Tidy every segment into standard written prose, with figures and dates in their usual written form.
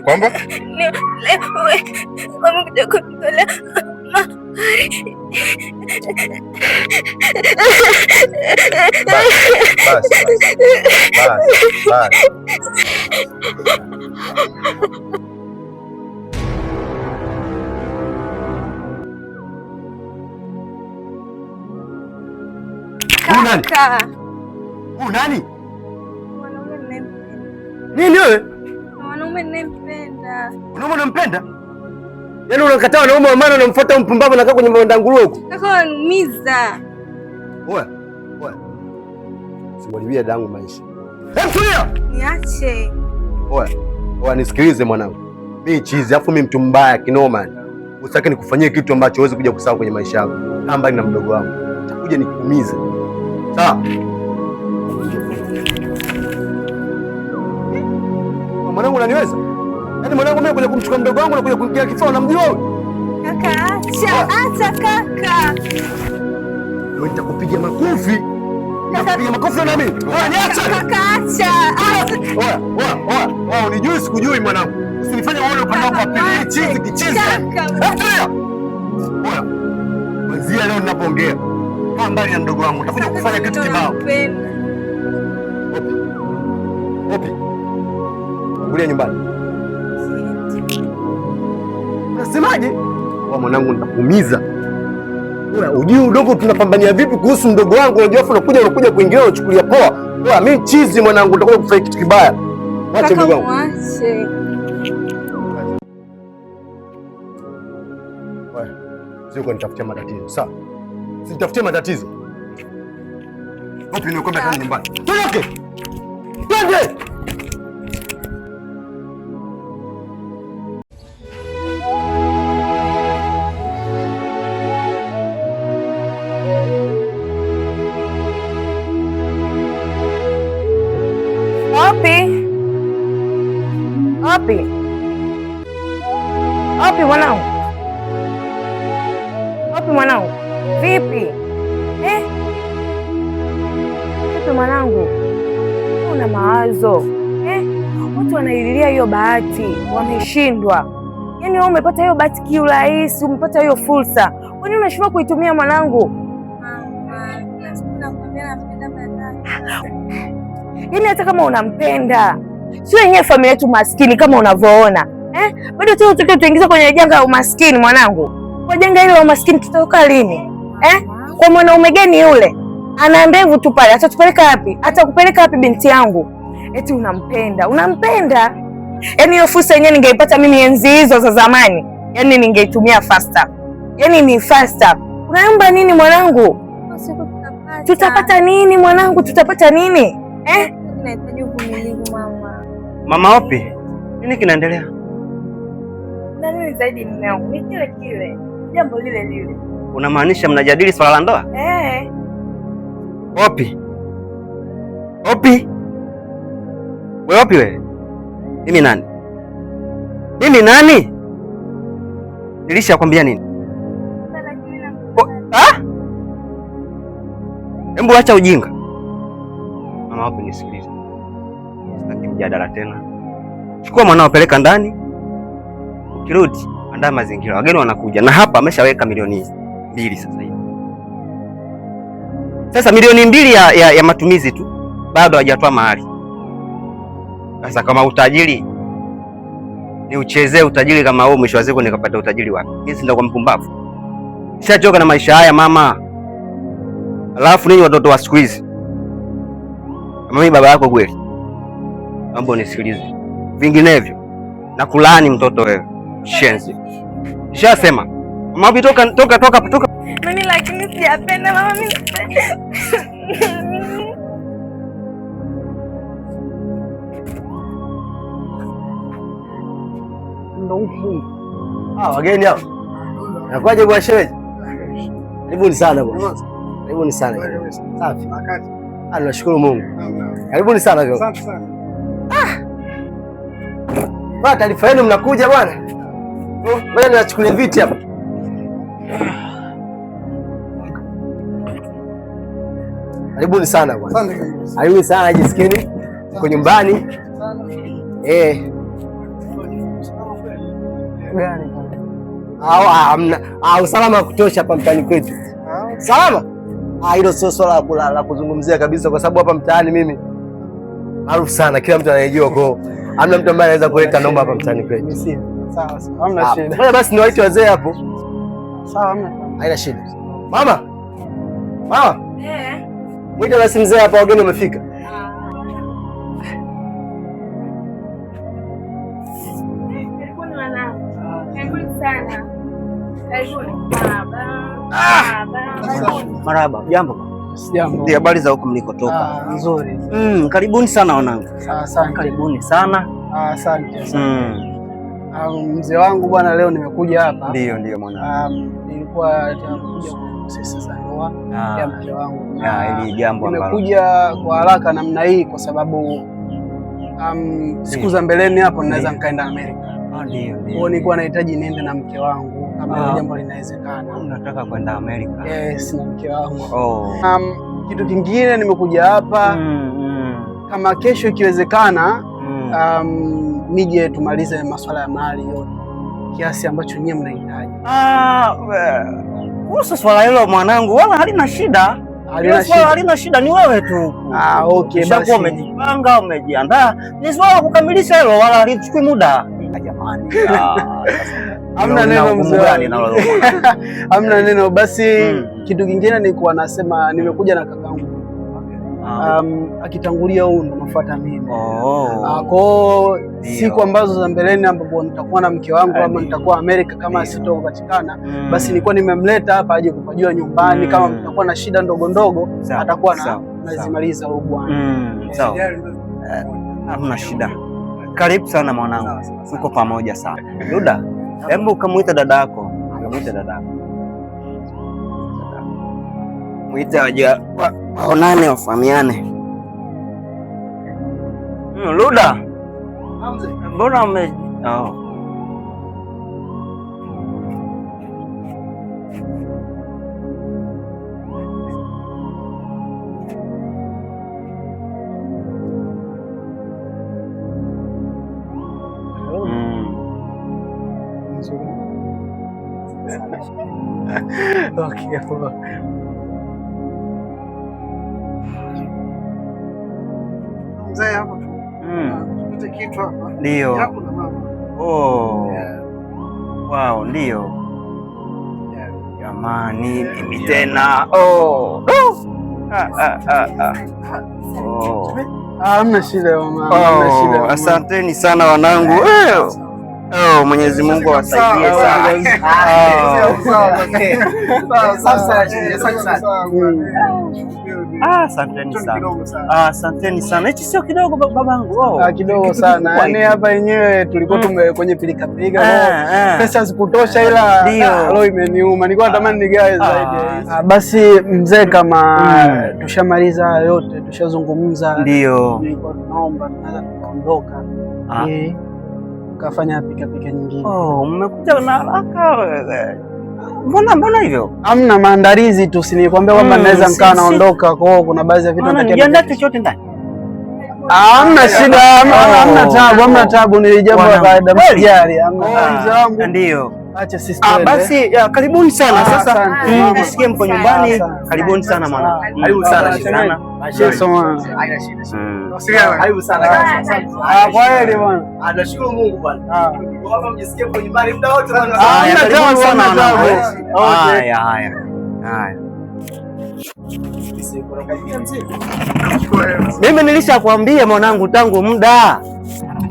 Kwamba wamekuja kunitolea mahari. Basi. Nani? Nini wewe? Mwanaume ninayempenda. Mwanaume unampenda? Yaani unakataa wanaume wa maana unamfuata mpumbavu na kaa kwenye mabanda nguruwe huko. Kaka niza. Oya. Simwalibia dangu maisha. Hebu tulia. Niache. Oya nisikilize mwanangu. Mimi chizi, afu mimi mtu mbaya kinoma. Usitaki nikufanyie kitu ambacho huwezi kuja kusahau kwenye maisha yako. Kaa mbali na mdogo wangu. Nitakuja nikuumize. Sawa? Mwanangu unaniweza? Yaani mwanangu mimi kuja kumchukua mdogo wangu na kuja kumkia kifua unamjua wewe? Kaka acha kaka. Wewe nitakupiga makofi. Nitakupiga makofi na mimi. Niacha. Kaka acha. Oya, unijui sikujui mwanangu. Usinifanye uone upande wako wa pili. Chizi kichizi. Oya. Kwanzia leo ninapoongea. Kaa mbali na mdogo wangu. Nitakuja kufanya kitu kibao. Opi. Kulia nyumbani. Unasemaje? Mwanangu nitakuumiza. Wewe ujui udogo tunapambania vipi kuhusu mdogo wangu? Unajua afu unakuja kuingia unachukulia poa. Wewe mimi chizi mwanangu nitakuja kufanya kitu kibaya. Acha mdogo wangu. Mwache. Wewe sio kunitafutia matatizo. Sawa? Sitafutie matatizo. Wapi nimekwenda kama nyumbani. Toke. Twende. Wapi mwanangu? Wapi mwanangu? Vipi? Vipi mwanangu? Una mawazo? Watu wanaililia hiyo bahati, wameshindwa. Yaani wewe umepata hiyo bahati kiurahisi, umepata hiyo fursa. Kwa nini unashindwa kuitumia mwanangu? Yaani hata kama unampenda, sio yenyewe familia yetu maskini kama unavyoona. Bado tu tutake tuingize kwenye janga la umaskini mwanangu. Kwa janga hilo la umaskini tutatoka lini? Kwa mwanaume gani yule? Ana ndevu tu pale, atatupeleka wapi? Atakupeleka wapi binti yangu? Eti unampenda. Yaani hiyo fursa yenyewe ningeipata mimi enzi hizo za zamani. Yaani ningeitumia faster. Yaani ni faster. Unaomba nini mwanangu? Tutapata nini mwanangu? Tutapata nini? Nahitaji uvumilivu mama. Mama Opi, nini kinaendelea? Na nini zaidi mume wangu? Ni kile jambo lile. Unamaanisha mnajadili swala la ndoa? Opi. Wewe Opi wewe? Mimi nani? Nilishakwambia nini? Hebu acha ujinga. Mama Opi nisikilize. Sitaki mjadala tena. Chukua mwanao peleka ndani. Ukirudi andaa mazingira. Wageni wanakuja na hapa ameshaweka milioni 2 sasa hivi. Sasa milioni 2 ya matumizi tu. Bado hajatoa mahari. Sasa kama utajiri ni uchezee utajiri kama wewe, mwisho wa siku nikapata utajiri wapi? Mimi si ndo kwa mpumbavu. Nishachoka na maisha haya mama. Alafu ninyi watoto wa siku hizi. Kama mimi baba yako kweli. Mambo nisikilize. Vinginevyo na kulaani mtoto wewe. Shenzi. Nishasema. Mama Opi toka. Mimi lakini sijapenda mama mimi. Wageni hao. Nakwaje kwa shemeji? Karibuni sana bwana. Karibuni sana. Safi. Nashukuru Mungu. Karibuni sana vyo. Asante sana. Bwana, taarifa yenu mnakuja bwana. Ngoja niwachukulie viti hapa. Karibuni sana bwana. Karibuni sana, jisikieni uko nyumbani. Usalama wa kutosha hapa mtaani kwetu. Salama? Hilo sio swala la kuzungumzia kabisa, kwa sababu hapa mtaani mimi maarufu sana, kila mtu ananijua, kwa hamna mtu ambaye anaweza kuleta noma hapa mtaani kwetu. Sawa, hamna shida. Basi niwaite wazee hapo. Sawa, haina shida. Mama. Mwite basi mzee hapa, wageni wamefika. Marahaba. Jambo. Ndio, habari za huko mlikotoka? Nzuri. Karibuni sana wanangu. Asante. Karibuni sana. Asante sana. Mzee wangu bwana, leo nimekuja hapa. Ndio mwanangu. Nilikuwa nimekuja sisi za ndoa ya mzee wangu. Ili jambo ambalo nimekuja kwa haraka namna hii kwa sababu siku za mbeleni hapo ninaweza nikaenda Amerika. Ndio. Nilikuwa nahitaji niende na mke wangu kama jambo linawezekana. Unataka kwenda Amerika? Yes, na mke wangu. Kitu kingine nimekuja hapa kama kesho ikiwezekana nije tumalize masuala ya mali yote kiasi ambacho nyinyi mnahitaji. Kuhusu swala hilo mwanangu, wala halina shida. Halina shida, ni wewe tu. Okay, basi. Umejipanga, umejiandaa. Ni swala kukamilisha hilo, wala halichukui muda. Jamani. Hamna neno mzee. Hamna neno basi. Kitu kingine nilikuwa nasema nimekuja na kakangu. Akitangulia huyu ndo nafuata mimi. Kwa siku ambazo za mbeleni ambapo nitakuwa na mke wangu ama nitakuwa Amerika kama sitopatikana, basi nilikuwa nimemleta hapa aje kupajua nyumbani. Kama mtakuwa na shida ndogo ndogo atakuwa nazimaliza huko bwana. Sawa. Hamna shida. Karibu sana mwanangu. Tuko pamoja sana. Luda, hebu ukamuita dada yako. Muite waje waonane, wafahamiane. Luda, mbona Okay. Mzee hapa tu. Tupate kitu hapa. Ndio. Hapo na mama. Wow, ndio. Jamani, mimi tena. Hamna shida mama. Hamna shida. Asanteni sana wanangu. Mwenyezi Mungu awasaidie sana. Asanteni sana. Hichi sio kidogo babangu. Kidogo sana. Yaani hapa yenyewe tulikuwa kwenye pilika pilika. Pesa zikutosha, ila roho imeniuma. Nilikuwa natamani nigawe zaidi. Basi mzee, kama tushamaliza yote, tushazungumza. Ndio. Nilikuwa tunaomba tunaweza tukaondoka. Kafanya pika nyingine. Mmekuja na haraka. Mbona hivyo? Hamna maandalizi tu, si nilikwambia kwamba naweza nikaa naondoka, kwa hiyo kuna baadhi ya vitu natakiwa. Nijiandae chochote ndani. Hamna shida, hamna tabu, ni jambo la kawaida, msijali. Mzee wangu. Ndio. Acha sisi twende. Basi karibuni sana. Sasa nisikie mko nyumbani. Karibuni sana mwana. Karibu sana sana. Karibu sana. Kwa heri bwana. Nashukuru Mungu bwana. Hapa mjisikie mko nyumbani muda wote bwana. Karibu sana. Haya. Mimi nilishakwambia mwanangu tangu muda.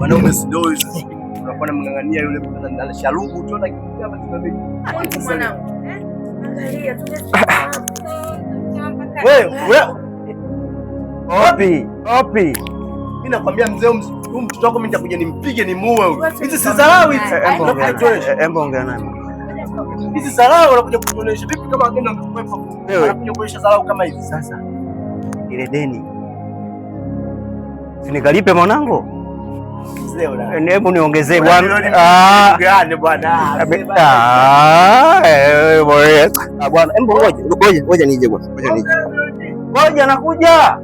Wanaume sido hizo. Unapona mngangania yule mtandao sharubu tu na kitu kama tunabidi. Mwanangu. Angalia wewe. Opi. Mimi nakwambia mzee, huyu mtoto wako mimi nitakuja nimpige nimuue huyu. Hizi si dharau hizi. Ongea naye. Hizi dharau unakuja kutuonesha vipi kama wageni wamekuwepo? Unakuja kuonesha dharau kama hizi. Sasa ile deni si nikalipe mwanangu? Hebu niongezee bwana. Bwana, ngoja nije bwana. Ngoja nakuja.